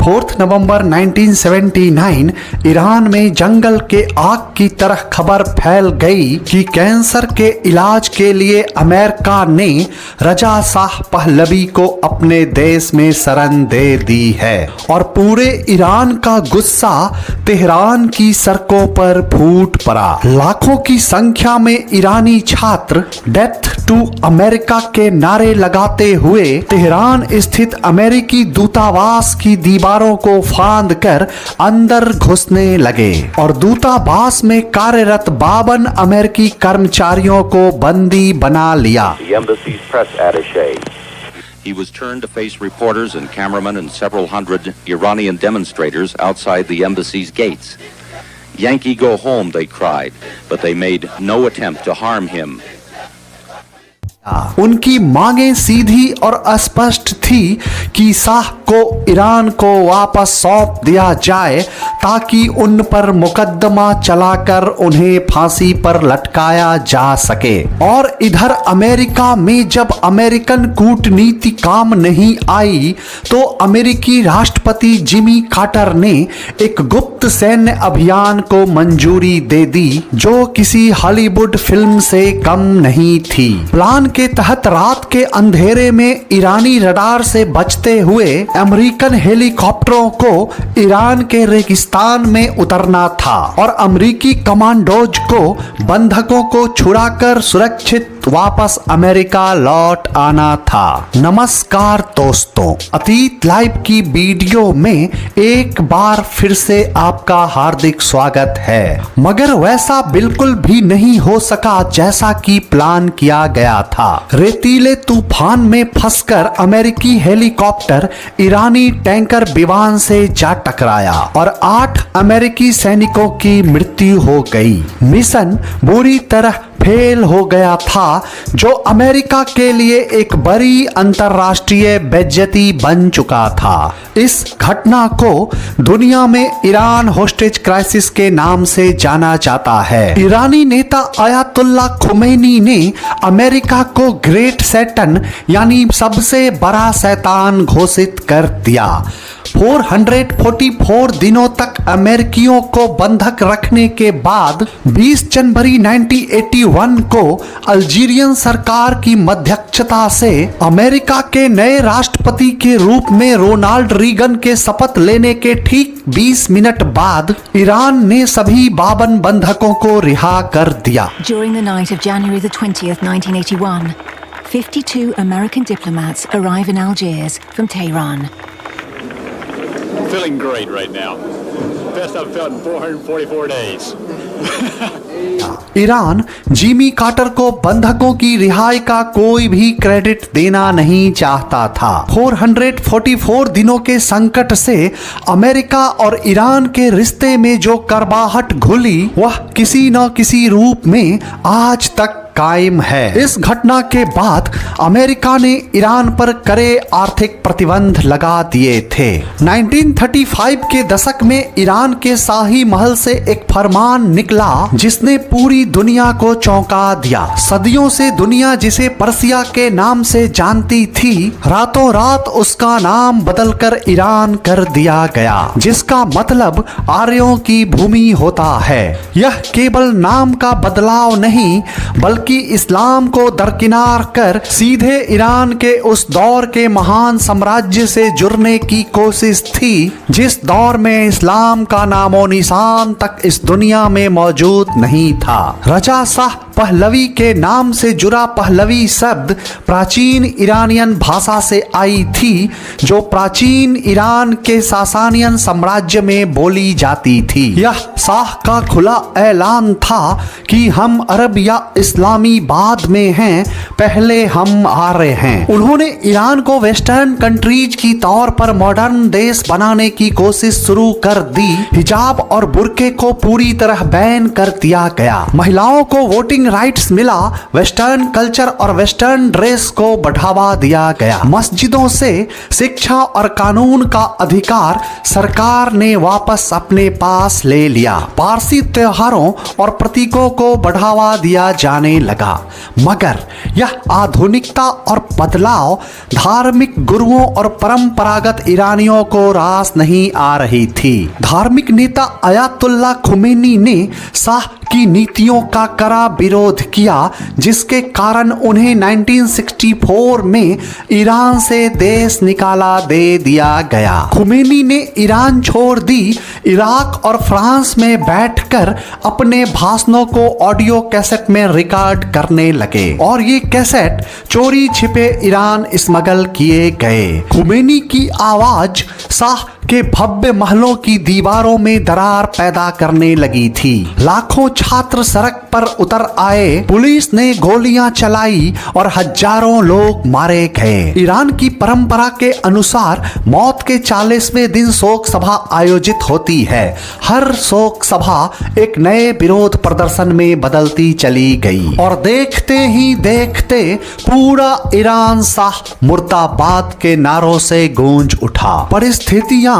4 नवंबर 1979 Iran में जंगल के आग की तरह खबर फैल गई कि कैंसर के इलाज के लिए अमेरिका ने रजा शाह पहलवी को अपने देश में शरण दे दी है और पूरे ईरान का गुस्सा तेहरान की सड़कों पर फूट पड़ा। लाखों की संख्या में ईरानी छात्र डेथ टू अमेरिका के नारे लगाते हुए तेहरान स्थित अमेरिकी दूतावास की दीवारों को फांद कर अंदर घुसने लगे और दूतावास में कार्यरत 52 अमेरिकी कर्मचारियों को बंदी बना लिया। He was turned to face reporters and cameramen and several hundred Iranian demonstrators outside the embassy's gates. Yankee, go home, they cried, but they made no attempt to harm him. उनकी मांगें सीधी और स्पष्ट थी कि शाह को ईरान को वापस सौंप दिया जाए ताकि उन पर मुकदमा चलाकर उन्हें फांसी पर लटकाया जा सके। और इधर अमेरिका में जब अमेरिकन कूटनीति काम नहीं आई तो अमेरिकी राष्ट्रपति जिमी कार्टर ने एक गुप्त सैन्य अभियान को मंजूरी दे दी जो किसी हॉलीवुड फिल्म से कम नहीं थी। प्लान के तहत रात के अंधेरे में ईरानी रडार से बचते हुए अमेरिकन हेलीकॉप्टरों को ईरान के रेगिस्तान में उतरना था और अमेरिकी कमांडोज को बंधकों को छुड़ाकर सुरक्षित वापस अमेरिका लौट आना था। नमस्कार दोस्तों, अतीत लाइव की वीडियो में एक बार फिर से आपका हार्दिक स्वागत है। मगर वैसा बिल्कुल भी नहीं हो सका जैसा कि प्लान किया गया था। रेतीले तूफान में फंसकर अमेरिकी हेलीकॉप्टर ईरानी टैंकर विमान से जा टकराया और 8 अमेरिकी सैनिकों की मृत्यु हो गई। मिशन बुरी तरह फेल हो गया था जो अमेरिका के लिए एक बड़ी अंतरराष्ट्रीय बेइज्जती बन चुका था। इस घटना को दुनिया में ईरान होस्टेज क्राइसिस के नाम से जाना जाता है। ईरानी नेता आयतुल्ला खुमैनी ने अमेरिका को ग्रेट सैटन यानी सबसे बड़ा शैतान घोषित कर दिया। 444 दिनों तक अमेरिकियों को बंधक रखने के बाद 20 जनवरी 1981 को अल्जीरियन सरकार की मध्यक्षता से अमेरिका के नए राष्ट्रपति के रूप में रोनाल्ड रीगन के शपथ लेने के ठीक 20 मिनट बाद ईरान ने सभी 52 बंधकों को रिहा कर दिया। During the night of January the 20th, 1981, 52 American diplomats arrive in Algiers from Tehran. Feeling great right now. Best I've felt in 444 days. Iran Jimmy Carter को बंधकों की रिहाई का कोई भी क्रेडिट देना नहीं चाहता था। 444 दिनों के संकट से अमेरिका और ईरान के रिश्ते में जो करवाहट घुली वह किसी न किसी रूप में आज तक कायम है। इस घटना के बाद अमेरिका ने ईरान पर कड़े आर्थिक प्रतिबंध लगा दिए थे। 1935 के दशक में ईरान के शाही महल से एक फरमान निकला जिसने पूरी दुनिया को चौंका दिया। सदियों से दुनिया जिसे पर्सिया के नाम से जानती थी रातों रात उसका नाम बदलकर ईरान कर दिया गया, जिसका मतलब आर्यों की भूमि होता है। यह केवल नाम का बदलाव नहीं बल्कि इस्लाम को दरकिनार कर सीधे ईरान के उस दौर के महान साम्राज्य से जुड़ने की कोशिश थी जिस दौर में इस्लाम का नामो निशान तक इस दुनिया में मौजूद नहीं था। रजा शाह पहलवी के नाम से जुड़ा पहलवी शब्द प्राचीन ईरानियन भाषा से आई थी जो प्राचीन ईरान के सासानियन साम्राज्य में बोली जाती थी। यह शाह का खुला ऐलान था कि हम अरब या इस्लामी बाद में हैं, पहले हम आर्य हैं। उन्होंने ईरान को वेस्टर्न कंट्रीज की तौर पर मॉडर्न देश बनाने की कोशिश शुरू कर दी। हिजाब और बुर्के को पूरी तरह बैन कर दिया गया। महिलाओं को वोटिंग वोटिंग राइट्स मिला, वेस्टर्न कल्चर और वेस्टर्न ड्रेस को बढ़ावा दिया गया। मस्जिदों से शिक्षा और कानून का अधिकार सरकार ने वापस अपने पास ले लिया। पारसी त्योहारों और प्रतीकों को बढ़ावा दिया जाने लगा। मगर यह आधुनिकता और बदलाव धार्मिक गुरुओं और परंपरागत ईरानियों को रास नहीं आ रही थी। धार्मिक नेता अयातुल्ला खुमैनी ने शाह की नीतियों का कड़ा विरोध किया, जिसके कारण उन्हें 1964 में ईरान से देश निकाला दे दिया गया। खुमैनी ने ईरान छोड़ दी, इराक और फ्रांस में बैठकर अपने भाषणों को ऑडियो कैसेट में रिकॉर्ड करने लगे और ये कैसेट चोरी छिपे ईरान स्मगल किए गए। खुमैनी की आवाज शाह के भव्य महलों की दीवारों में दरार पैदा करने लगी थी। लाखों छात्र सड़क पर उतर आए, पुलिस ने गोलियां चलाई और हजारों लोग मारे गए। ईरान की परंपरा के अनुसार मौत के 40वें दिन शोक सभा आयोजित होती है। हर शोक सभा एक नए विरोध प्रदर्शन में बदलती चली गई और देखते ही देखते पूरा ईरान शाह मुर्दाबाद के नारों से गूंज उठा। परिस्थितियां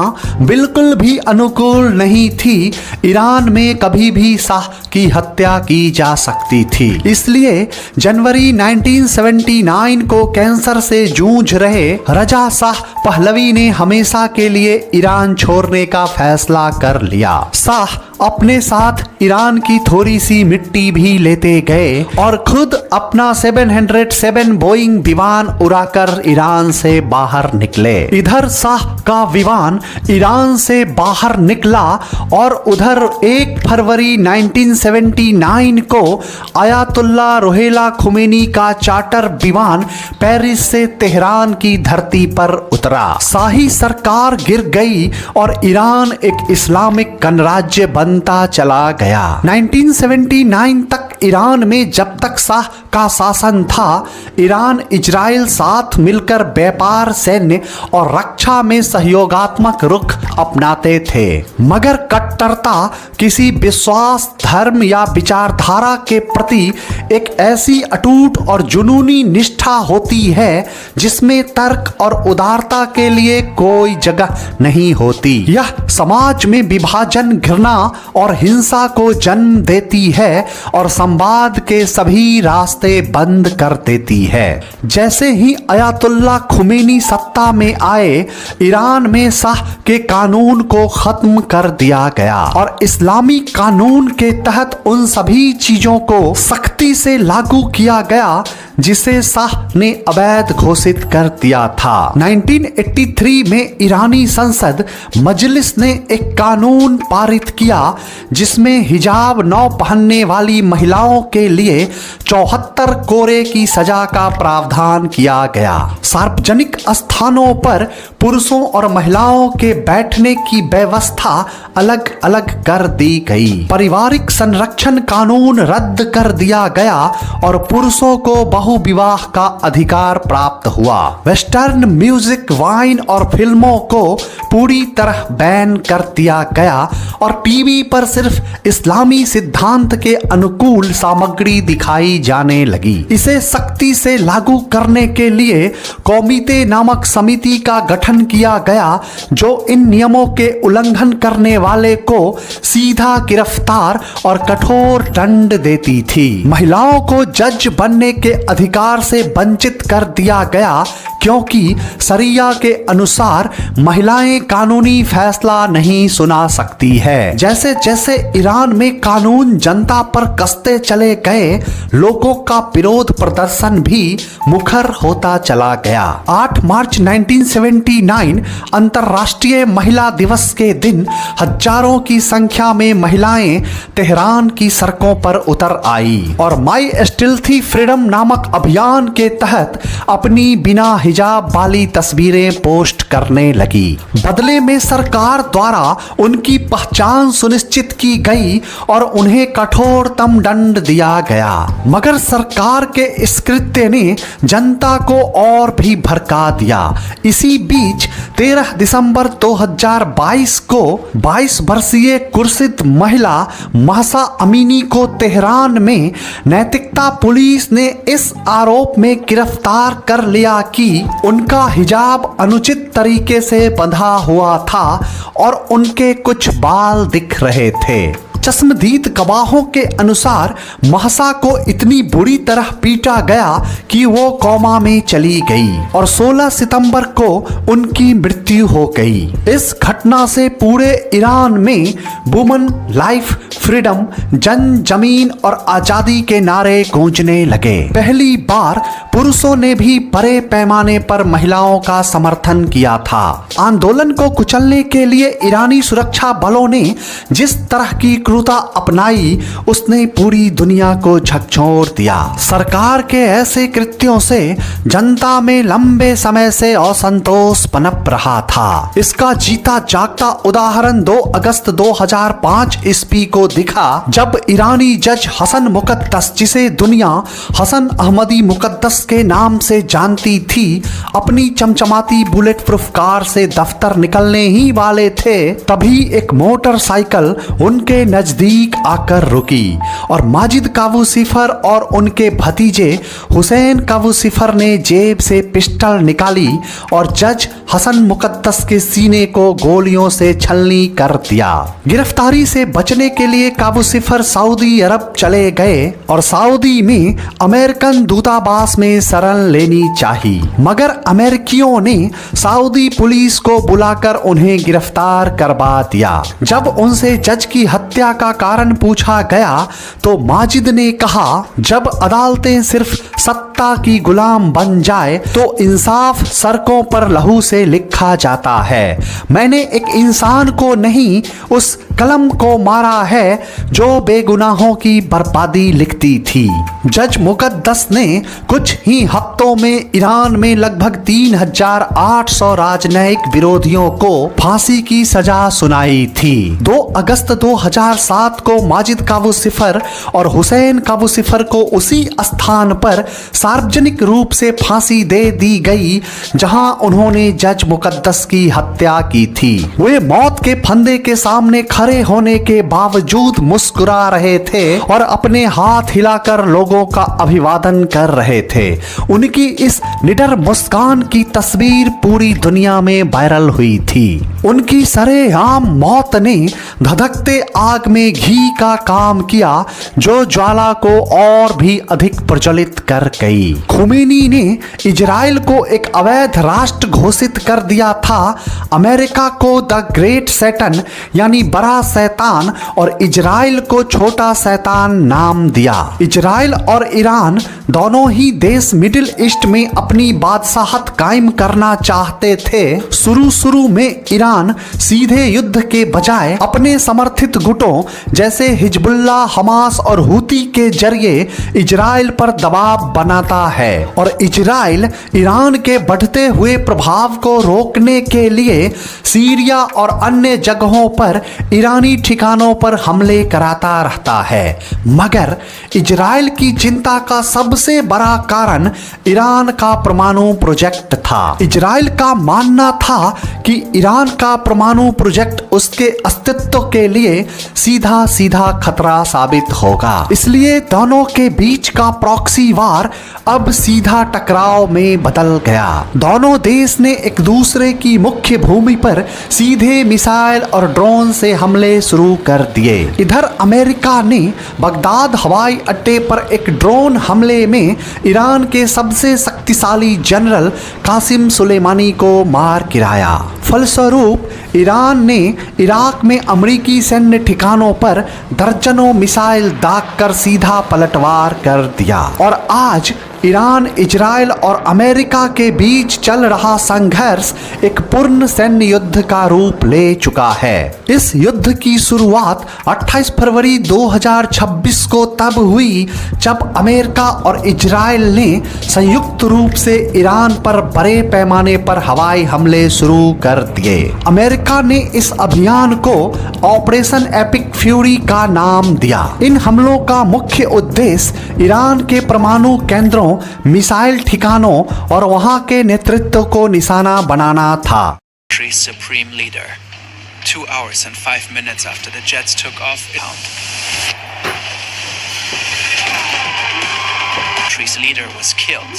बिल्कुल भी अनुकूल नहीं थी। ईरान में कभी भी शाह की हत्या की जा सकती थी। इसलिए जनवरी 1979 को कैंसर से जूझ रहे रजा शाह पहलवी ने हमेशा के लिए ईरान छोड़ने का फैसला कर लिया। शाह अपने साथ ईरान की थोड़ी सी मिट्टी भी लेते गए और खुद अपना 707 बोइंग विमान उड़ाकर ईरान से बाहर निकले। इधर शाह का विमान ईरान से बाहर निकला और उधर 1 फरवरी 1979 को आयतुल्ला रुहोल्लाह खुमैनी का चार्टर विमान पेरिस से तेहरान की धरती पर उतरा। शाही सरकार गिर गई और ईरान एक इस्लामिक गणराज्य बनता चला गया। 1979 तक ईरान में जब तक शाह का शासन था, ईरान इजराइल साथ मिलकर व्यापार, सैन्य और रक्षा में सहयोगात्मक रुख अपनाते थे। मगर कट्टरता किसी विश्वास, धर्म या विचारधारा के प्रति एक ऐसी अटूट और जुनूनी निष्ठा होती है जिसमें तर्क और उदारता के लिए कोई जगह नहीं होती। यह समाज में विभाजन, घृणा और हिंसा को जन्म देती है और संवाद के सभी रास्ते बंद कर देती है। जैसे ही अयातुल्ला खुमैनी सत्ता में आए, ईरान में शाह के कानून को खत्म कर दिया गया और इस्लामी कानून के तहत उन सभी चीजों को सख्ती से लागू किया गया जिसे शाह ने अवैध घोषित कर दिया था। 1983 में ईरानी संसद मजलिस ने एक कानून पारित किया जिसमें हिजाब न पहनने वाली महिलाओं के लिए 74 कोड़े की सजा का प्रावधान किया गया। सार्वजनिक स्थानों पर पुरुषों और महिलाओं के बैठने की व्यवस्था अलग अलग कर दी गई। पारिवारिक संरक्षण कानून रद्द कर दिया गया और पुरुषों को बहुविवाह का अधिकार प्राप्त हुआ। वेस्टर्न म्यूजिक, वाइन और फिल्मों को पूरी तरह बैन कर दिया गया और टीवी पर सिर्फ इस्लामी सिद्धांत के अनुकूल सामग्री दिखाई जाने लगी। इसे सख्ती से लागू करने के लिए कौमीते नामक समिति का गठन किया गया जो इन नियमों के उल्लंघन करने वाले को सीधा गिरफ्तार और कठोर दंड देती थी। महिलाओं को जज बनने के अधिकार से वंचित कर दिया गया क्योंकि शरिया के अनुसार महिलाएं कानूनी फैसला नहीं सुना सकती है। जैसे जैसे ईरान में कानून जनता पर कसते चले गए, लोगों का विरोध प्रदर्शन भी मुखर होता चला गया। 8 मार्च 1979 अंतर्राष्ट्रीय महिला दिवस के दिन हजारों की संख्या में महिलाएं तेहरान की सड़कों पर उतर आई और माई स्टिल्थी फ्रीडम नामक अभियान के तहत अपनी बिना हिजाब वाली तस्वीरें पोस्ट करने लगी। बदले में सरकार द्वारा उनकी पहचान सुनिश्चित की गई और उन्हें कठोरतम दंड दिया गया। मगर सरकार के इस कृत्य ने जनता को और भी भड़का दिया। इसी बीच 13 दिसंबर 2022 को 22 वर्षीय कुर्सिद महिला महसा अमीनी को तेहरान में नैतिकता पुलिस ने इस आरोप में गिरफ्तार कर लिया कि उनका हिजाब अनुचित तरीके से बंधा हुआ था और उनके कुछ बाल दिख रहे थे। चश्मदीद गवाहों के अनुसार महसा को इतनी बुरी तरह पीटा गया कि वो कोमा में चली गई और 16 सितंबर को उनकी मृत्यु हो गई। इस घटना से पूरे ईरान में वुमन लाइफ फ्रीडम, जन जमीन और आजादी के नारे गूंजने लगे। पहली बार पुरुषों ने भी बड़े पैमाने पर महिलाओं का समर्थन किया था। आंदोलन को कुचलने के लिए ईरानी सुरक्षा बलों ने जिस तरह की क्रूरता अपनाई उसने पूरी दुनिया को झकझोर दिया। सरकार के ऐसे कृत्यों से जनता में लंबे समय से असंतोष पनप रहा था। इसका जीता जागता उदाहरण 2 अगस्त 2005 ईस्वी को दिखा, जब ईरानी जज हसन मुकद्दस, जिसे दुनिया हसन अहमदी मुकद्दस के नाम से जानती थी, अपनी चमचमाती बुलेट प्रूफ कार से दफ्तर निकलने ही वाले थे, तभी एक मोटरसाइकिल उनके नजदीक आकर रुकी और माजिद काबूसिफर और उनके भतीजे हुसैन काबूसिफर ने जेब से पिस्टल निकाली और जज हसन मुकद्दस के सीने को गोलियों से छलनी कर दिया। गिरफ्तारी से बचने के लिए काबूसिफर सऊदी अरब चले गए और सऊदी में अमेरिकन दूतावास में शरण लेनी चाहिए, मगर अमेरिकियों ने सऊदी पुलिस को बुलाकर उन्हें गिरफ्तार करवा दिया। जब उनसे जज की हत्या का कारण पूछा गया तो माजिद ने कहा, जब अदालतें सिर्फ सत्ता की गुलाम बन जाए तो इंसाफ सड़कों पर लहू से लिखा जाता है। मैंने एक इंसान को नहीं, उस कलम को मारा है जो बेगुनाहों की बर्बादी लिखती थी। जज मुकद्दस ने कुछ ही हफ्तों में ईरान में लगभग 3800 राजनयिक विरोधियों को फांसी की सजा सुनाई थी। 2 अगस्त 2007 को माजिद काबूसिफर और हुसैन काबूसिफर को उसी स्थान पर सार्वजनिक रूप से फांसी दे दी गई जहां उन्होंने जज मुकद्दस की हत्या की थी। वे मौत के फंदे के सामने खड़े होने के बावजूद मुस्कुरा रहे थे और अपने हाथ हिलाकर लोगों का अभिवादन कर रहे थे। उनकी इस निडर मुस्कान की तस्वीर पूरी दुनिया में वायरल हुई थी। उनकी सरेआम मौत ने धधकते आग में घी का काम किया जो ज्वाला को और भी अधिक प्रज्वलित कर गई। खुमैनी ने इजराइल को एक अवैध राष्ट्र घोषित कर दिया था। अमेरिका को द ग्रेट सैटन यानी बड़ा शैतान और इजराइल को छोटा शैतान नाम दिया। इजराइल और ईरान दोनों ही देश मिडिल ईस्ट में अपनी बादशाहत कायम करना चाहते थे। शुरू में ईरान सीधे युद्ध के बजाय अपने समर्थित गुटों जैसे हिजबुल्ला, हमास और हुती के जरिए इजराइल पर दबाव बनाता है और इजराइल ईरान के बढ़ते हुए प्रभाव को रोकने के लिए सीरिया और अन्य जगहों पर ईरानी ठिकानों पर हमले कराता रहता है। मगर इजराइल की चिंता का सबसे बड़ा कारण ईरान का परमाणु प्रोजेक्ट था। इजराइल का मानना था कि ईरान का परमाणु प्रोजेक्ट उसके अस्तित्व के लिए सीधा सीधा खतरा साबित होगा। इसलिए दोनों के बीच का प्रॉक्सी वार अब सीधा टकराव में बदल गया। दोनों देश ने एक दूसरे की मुख्य भूमि पर सीधे मिसाइल और ड्रोन से हमले शुरू कर दिए। इधर अमेरिका ने बगदाद हवाई अड्डे पर एक ड्रोन हमले में ईरान के सबसे शक्तिशाली जनरल कासिम सुलेमानी को मार गिराया। फलस्वरूप ईरान ने इराक में अमेरिकी सैन्य ठिकानों पर दर्जनों मिसाइल दागकर सीधा पलटवार कर दिया और आज ईरान, इजराइल और अमेरिका के बीच चल रहा संघर्ष एक पूर्ण सैन्य युद्ध का रूप ले चुका है। इस युद्ध की शुरुआत 28 फरवरी 2026 को तब हुई जब अमेरिका और इजराइल ने संयुक्त रूप से ईरान पर बड़े पैमाने पर हवाई हमले शुरू कर दिए। अमेरिका ने इस अभियान को ऑपरेशन एपिक फ्यूरी का नाम दिया। इन हमलों का मुख्य उद्देश्य ईरान के परमाणु केंद्रों, मिसाइल ठिकानों और वहां के नेतृत्व को निशाना बनाना था। Supreme leader, 2 hours and 5 minutes after the jets took off, country's leader was killed.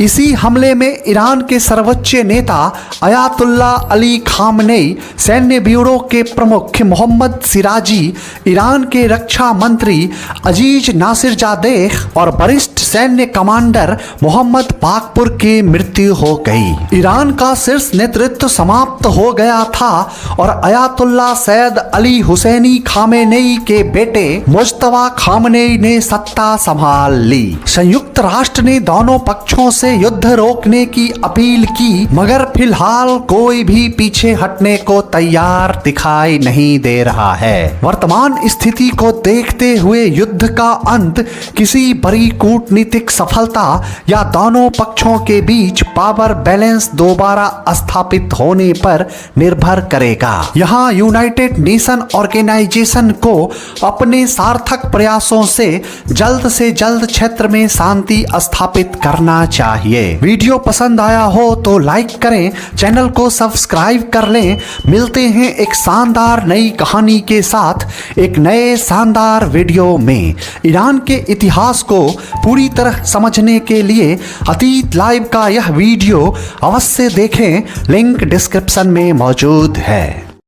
इसी हमले में ईरान के सर्वोच्च नेता अयातुल्ला अली खामनेई, सैन्य ब्यूरो के प्रमुख मोहम्मद सिराजी, ईरान के रक्षा मंत्री अजीज नासिरजादेह और वरिष्ठ सैन्य कमांडर मोहम्मद बाकपुर की मृत्यु हो गई। ईरान का शीर्ष नेतृत्व समाप्त हो गया था और अयातुल्ला सैयद अली हुसैनी खामेनेई के बेटे मुज्तबा खामनेई ने सत्ता संभाल ली। संयुक्त राष्ट्र ने दोनों पक्षों से युद्ध रोकने की अपील की, मगर फिलहाल कोई भी पीछे हटने को तैयार दिखाई नहीं दे रहा है। वर्तमान स्थिति को देखते हुए युद्ध का अंत किसी बड़ी कूटनीतिक सफलता या दोनों पक्षों के बीच पावर बैलेंस दोबारा स्थापित होने पर निर्भर करेगा। यहाँ यूनाइटेड नेशन ऑर्गेनाइजेशन को अपने सार्थक प्रयासों से जल्द क्षेत्र में शांति स्थापित करना चाहिए। वीडियो पसंद आया हो तो लाइक करें, चैनल को सब्सक्राइब कर लें। मिलते हैं एक शानदार नई कहानी के साथ एक नए शानदार वीडियो में। ईरान के इतिहास को पूरी तरह समझने के लिए अतीत लाइव का यह वीडियो अवश्य देखें, लिंक डिस्क्रिप्शन में मौजूद है।